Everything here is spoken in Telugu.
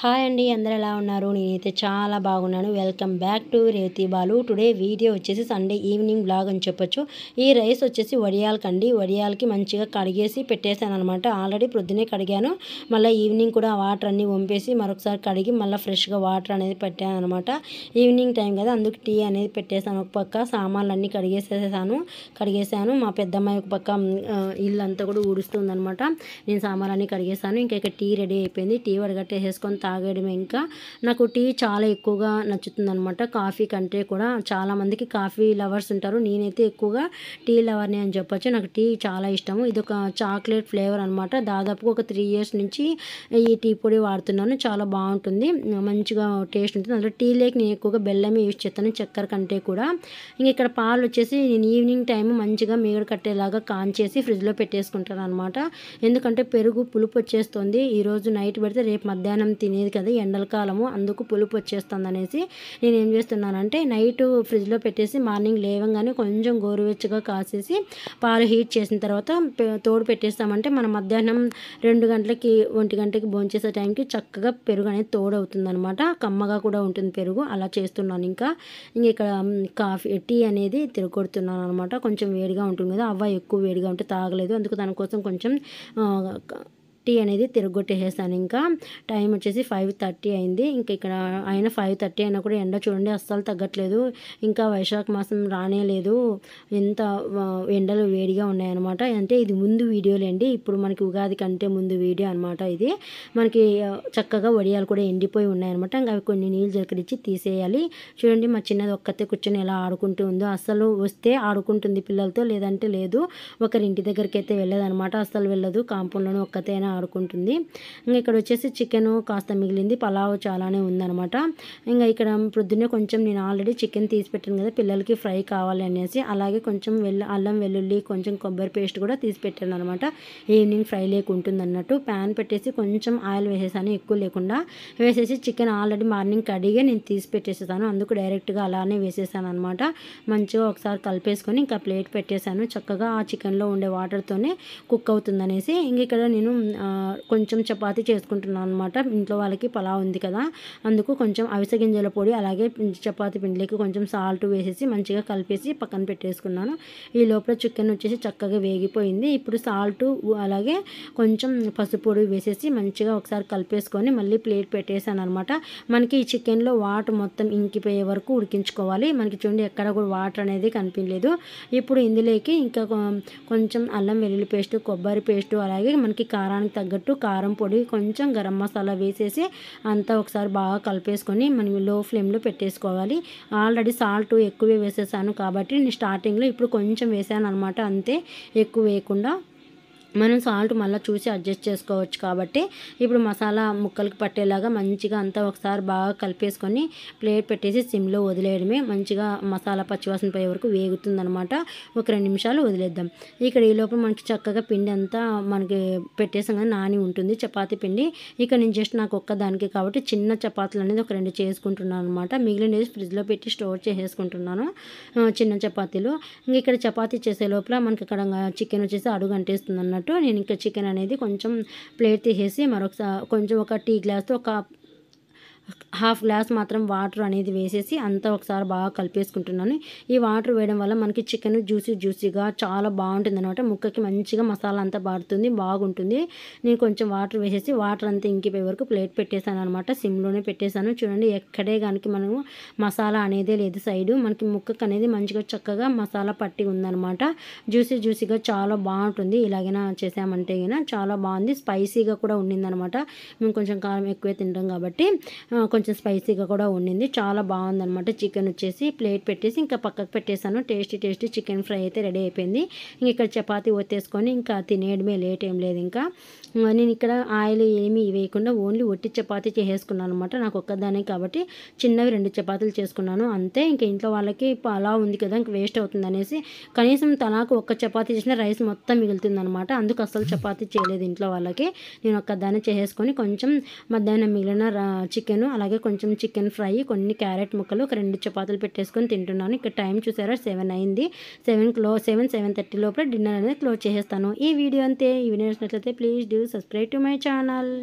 హాయ్ అండి, అందరూ ఎలా ఉన్నారు? నేనైతే చాలా బాగున్నాను. Welcome back to Revathi Balu. Today video వచ్చేసి సండే ఈవినింగ్ బ్లాగ్ అని చెప్పొచ్చు. ఈ రైస్ వచ్చేసి వడియాలకండి. వడియాలకి మంచిగా కడిగేసి పెట్టేశాను అనమాట. ఆల్రెడీ ప్రొద్దునే కడిగాను. మళ్ళీ ఈవినింగ్ కూడా వాటర్ అన్నీ వంపేసి మరొకసారి కడిగి మళ్ళీ ఫ్రెష్గా వాటర్ అనేది పెట్టాను అనమాట. ఈవినింగ్ టైం కదా, అందుకు టీ అనేది పెట్టేశాను. ఒక పక్క సామాన్లు అన్నీ కడిగేసాను. మా పెద్దమ్మాయి ఒక పక్క ఇల్లు అంతా కూడా ఊడుస్తుంది అనమాట. నేను సామాన్లు అన్నీ కడిగేసాను. ఇంకా టీ రెడీ అయిపోయింది. టీ వడగట్టేసుకొని తాగడమే. ఇంకా నాకు టీ చాలా ఎక్కువగా నచ్చుతుంది అనమాట. కాఫీ కంటే కూడా చాలామందికి కాఫీ లవర్స్ ఉంటారు. నేనైతే ఎక్కువగా టీ లవర్ని అని చెప్పొచ్చు. నాకు టీ చాలా ఇష్టము. ఇది ఒక చాక్లెట్ ఫ్లేవర్ అనమాట. దాదాపు ఒక 3 years నుంచి ఈ టీ పొడి వాడుతున్నాను. చాలా బాగుంటుంది, మంచిగా టేస్ట్ ఉంటుంది. అందులో టీ లేక నేను ఎక్కువగా బెల్లమే యూజ్ చేస్తాను, చక్కెర కంటే కూడా. ఇక్కడ పాలు వచ్చేసి నేను ఈవినింగ్ టైం మంచిగా మీగడ కట్టేలాగా కాంచేసి ఫ్రిడ్జ్లో పెట్టేసుకుంటాను అనమాట. ఎందుకంటే పెరుగు పులుపు వచ్చేస్తుంది. ఈరోజు నైట్ పెడితే రేపు మధ్యాహ్నం తినేది కదా, ఎండల కాలము, అందుకు పులుపు వచ్చేస్తుంది అనేసి నేను ఏం చేస్తున్నానంటే నైట్ ఫ్రిడ్జ్లో పెట్టేసి మార్నింగ్ లేవగానే కొంచెం గోరువెచ్చగా కాసేసి పాలు హీట్ చేసిన తర్వాత తోడు పెట్టేస్తామంటే మనం మధ్యాహ్నం 2 గంటలకి 1 గంటకి భోంచేసే టైంకి చక్కగా పెరుగు అనేది తోడవుతుంది అనమాట. కమ్మగా కూడా ఉంటుంది పెరుగు. అలా చేస్తున్నాను. ఇంకా ఇక్కడ టీ అనేది తిరగొడుతున్నాను అనమాట. కొంచెం వేడిగా ఉంటుంది కదా, అవ్వ ఎక్కువ వేడిగా ఉంటే తాగలేదు, అందుకు దానికోసం కొంచెం టీ అనేది తిరగొట్టేసాను. ఇంకా టైం వచ్చేసి 5:30 అయింది. ఇక్కడ అయినా 5:30 అయినా కూడా ఎండ చూడండి అస్సలు తగ్గట్లేదు. ఇంకా వైశాఖ మాసం రానే లేదు, ఎంత ఎండలు వేడిగా ఉన్నాయన్నమాట. అంటే ఇది ముందు వీడియోలేండి, ఇప్పుడు మనకి ఉగాది కంటే ముందు వీడియో అనమాట. ఇది మనకి చక్కగా వడియాలు కూడా ఎండిపోయి ఉన్నాయన్నమాట. ఇంకా అవి కొన్ని నీళ్ళు జరకరించి తీసేయాలి. చూడండి మా చిన్నది ఒక్కతే కూర్చొని ఎలా ఆడుకుంటూ ఉందో. అస్సలు వస్తే ఆడుకుంటుంది పిల్లలతో, లేదంటే లేదు. ఒకరి ఇంటి దగ్గరికి అయితే వెళ్ళదనమాట, అస్సలు వెళ్ళదు. కాంపౌండ్లోనే ఒక్కతేనా ఆడుకుంటుంది. ఇంకా ఇక్కడ వచ్చేసి చికెన్ కాస్త మిగిలింది, పలావ్ చాలానే ఉందనమాట. ఇంకా ఇక్కడ ప్రొద్దున్నే కొంచెం నేను ఆల్రెడీ చికెన్ తీసి పెట్టాను కదా పిల్లలకి ఫ్రై కావాలి అనేసి, అలాగే కొంచెం అల్లం వెల్లుల్లి కొంచెం కొబ్బరి పేస్ట్ కూడా తీసి పెట్టాను అనమాట. ఈవినింగ్ ఫ్రై లేకుంటుంది అన్నట్టు. ప్యాన్ పెట్టేసి కొంచెం ఆయిల్ వేసేసాను, ఎక్కువ లేకుండా వేసేసి చికెన్ ఆల్రెడీ మార్నింగ్ కడిగే నేను తీసి పెట్టేసేసాను, అందుకు డైరెక్ట్గా అలానే వేసేసాను అనమాట. మంచిగా ఒకసారి కలిపేసుకొని ఇంకా ప్లేట్ పెట్టేశాను. చక్కగా ఆ చికెన్లో ఉండే వాటర్తోనే కుక్ అవుతుంది అనేసి. ఇక్కడ నేను కొంచెం చపాతీ చేసుకుంటున్నాను అనమాట. ఇంట్లో వాళ్ళకి పలావ్ ఉంది కదా, అందుకు కొంచెం అవిసె గింజల పొడి అలాగే చపాతీ పిండిలోకి కొంచెం సాల్ట్ వేసేసి మంచిగా కలిపేసి పక్కన పెట్టేసుకున్నాను. ఈ లోపల చికెన్ వచ్చేసి చక్కగా వేగిపోయింది. ఇప్పుడు సాల్ట్ అలాగే కొంచెం పసుపు పొడి వేసేసి మంచిగా ఒకసారి కలిపేసుకొని మళ్ళీ ప్లేట్ పెట్టేసాను అనమాట. మనకి ఈ చికెన్లో వాటర్ మొత్తం ఇంకిపోయే వరకు ఉడికించుకోవాలి. మనకి చూడండి ఎక్కడ కూడా వాటర్ అనేది కనిపించలేదు. ఇప్పుడు ఇందులోకి ఇంకా కొంచెం అల్లం వెల్లుల్లి పేస్ట్, కొబ్బరి పేస్ట్, అలాగే మనకి కారానికి తగ్గట్టు కారం పొడి, కొంచెం గరం మసాలా వేసేసి అంతా ఒకసారి బాగా కలిపేసుకొని మనం లో ఫ్లేమ్లో పెట్టేసుకోవాలి. ఆల్రెడీ సాల్ట్ ఎక్కువే వేసేసాను కాబట్టి నేను స్టార్టింగ్లో ఇప్పుడు కొంచెం వేసాను అనమాట, అంతే, ఎక్కువ వేయకుండా. మనం సాల్ట్ మళ్ళీ చూసి అడ్జస్ట్ చేసుకోవచ్చు కాబట్టి ఇప్పుడు మసాలా ముక్కలకి పట్టేలాగా మంచిగా అంతా ఒకసారి బాగా కలిపేసుకొని ప్లేట్ పెట్టేసి సిమ్లో వదిలేయడమే. మంచిగా మసాలా పచ్చివాసన పోయే వరకు వేగుతుందనమాట. ఒక 2 నిమిషాలు వదిలేద్దాం. ఇక్కడ ఈ లోపల మనకి చక్కగా పిండి అంతా మనకి పెట్టేసాం కదా, నాని ఉంటుంది చపాతీ పిండి. నేను జస్ట్ నాకు ఒక్కదానికి కాబట్టి చిన్న చపాతీలు అనేది ఒక 2 చేసుకుంటున్నాను అనమాట. మిగిలిన ఫ్రిడ్జ్లో పెట్టి స్టోర్ చేసేసుకుంటున్నాను చిన్న చపాతీలు. ఇక్కడ చపాతీ చేసే లోపల మనకి ఇక్కడ చికెన్ వచ్చేసి అడుగు అంటేస్తుంది అన్నట్టు. నేను ఇంకా చికెన్ అనేది కొంచెం ప్లేట్ తీసేసి మరొకసారి కొంచెం ఒక టీ గ్లాస్తో ఒక 1/2 గ్లాస్ మాత్రం వాటర్ అనేది వేసేసి అంతా ఒకసారి బాగా కలిపేసుకుంటున్నాను. ఈ వాటర్ వేయడం వల్ల మనకి చికెన్ జ్యూసీగా చాలా బాగుంటుంది అనమాట. ముక్కకి మంచిగా మసాలా అంతా పడుతుంది, బాగుంటుంది. నేను కొంచెం వాటర్ వేసేసి వాటర్ అంతా ఇంకిపోయే వరకు ప్లేట్ పెట్టేశాను అనమాట. సిమ్లోనే పెట్టేశాను. చూడండి ఎక్కడే కానీ మనము మసాలా అనేదే లేదు సైడు. మనకి ముక్కకి అనేది మంచిగా చక్కగా మసాలా పట్టి ఉందనమాట. జ్యూసీగా చాలా బాగుంటుంది. ఇలాగైనా చేసామంటే చాలా బాగుంది. స్పైసీగా కూడా ఉండిందనమాట. మేము కొంచెం కారం ఎక్కువే తింటాం కాబట్టి కొంచెం స్పైసీగా కూడా ఉండింది. చాలా బాగుందనమాట. చికెన్ వచ్చేసి ప్లేట్ పెట్టేసి ఇంకా పక్కకు పెట్టేశాను. టేస్టీ చికెన్ ఫ్రై అయితే రెడీ అయిపోయింది. ఇక్కడ చపాతీ ఒత్తేసుకొని ఇంకా తినేయడమే, లేట్ ఏం లేదు. ఇంకా నేను ఇక్కడ ఆయిల్ ఏమీ వేయకుండా ఓన్లీ ఒట్టి చపాతీ చేసేసుకున్నాను అనమాట. నాకు ఒక్కదానే కాబట్టి చిన్నవి 2 చపాతీలు చేసుకున్నాను అంతే. ఇంకా ఇంట్లో వాళ్ళకి అలా ఉంది కదా, ఇంక వేస్ట్ అవుతుంది అనేసి కనీసం తనకు ఒక్క చపాతీ చేసిన రైస్ మొత్తం మిగులుతుంది అనమాట. అందుకు అసలు చపాతీ చేయలేదు ఇంట్లో వాళ్ళకి. నేను ఒక్కదాన్ని చేసేసుకొని కొంచెం మధ్యాహ్నం మిగిలిన చికెన్ అలాగే కొంచెం చికెన్ ఫ్రై, కొన్ని క్యారెట్ ముక్కలు, ఒక 2 చపాతీలు పెట్టేసుకొని తింటున్నాను. ఇక్కడ టైం చూసారా 7 అయింది. 7:30 లోపల డిన్నర్ అనేది క్లోజ్ చేసేస్తాను. ఈ వీడియో అంతే. ఈ వీడియో నచ్చినట్లయితే please do subscribe to my channel.